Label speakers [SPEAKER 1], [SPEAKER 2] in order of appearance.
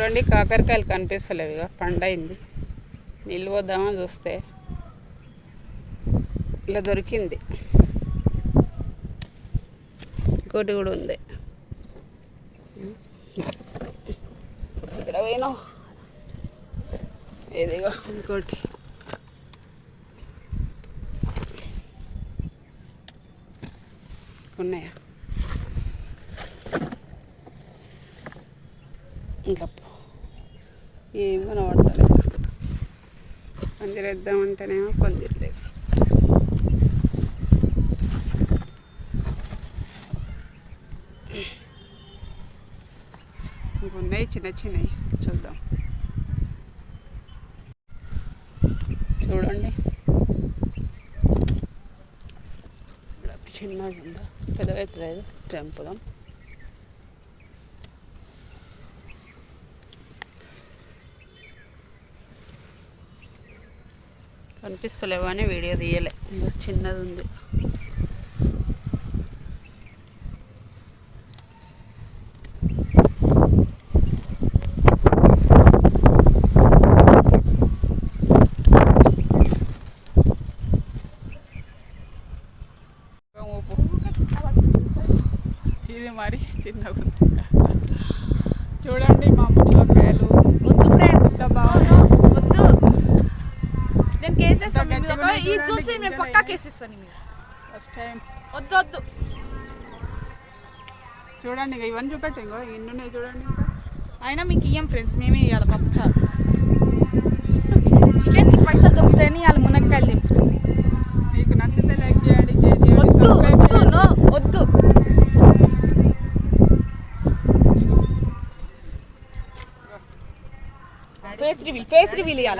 [SPEAKER 1] చూడండి కాకరకాయలు కనిపిస్తలేవు, ఇక పండైంది. నీళ్ళు పోద్దామని చూస్తే ఇలా దొరికింది. ఇంకోటి కూడా ఉంది. ఇక్కడ పోయినా ఏదిగో ఇంకోటి. ఉన్నాయా? ఇంకా ఏం కనబడతలేదు. పందిరేద్దామంటేనేమో పందిరలేదు. ఇంకొన్నాయి చిన్న చిన్నవి, చూద్దాం. చూడండి చిన్నది ఉందా, పెద్దగా అవుతుంది, తెంపుదాం. కనిపిస్తలేవు అని వీడియో తీయలే, చిన్నది ఉంది. ఇది మరి చిన్నగా ఉంది. చూడండి మా మునక్కాయలు.
[SPEAKER 2] వద్దు ఫ్రెండ్స్, వద్దు. నేను కేసేస్తాను. ఇది చూసి నేను పక్కా కేసేస్తాను.
[SPEAKER 1] ఫస్ట్ టైం
[SPEAKER 2] వద్దు వద్దు.
[SPEAKER 1] చూడండి ఇక ఇవన్నీ చూపెట్టి, ఇంకో ఎన్ని ఉన్నాయి చూడండి.
[SPEAKER 2] అయినా మీకు ఇయ్యం ఫ్రెండ్స్, మేమే ఇవ్వాలి పప్పు చారు. చికెన్కి పైసలు దొరుకుతాయని ఇవాళ మునక్కాయలు దింపుతుంది.
[SPEAKER 1] మీకు నచ్చితే లైక్ చేయండి, షేర్ చేయండి.
[SPEAKER 2] వద్దు వద్దు, నో వద్దు. ఫేస్ రివీల్ ఇవ్వాలి.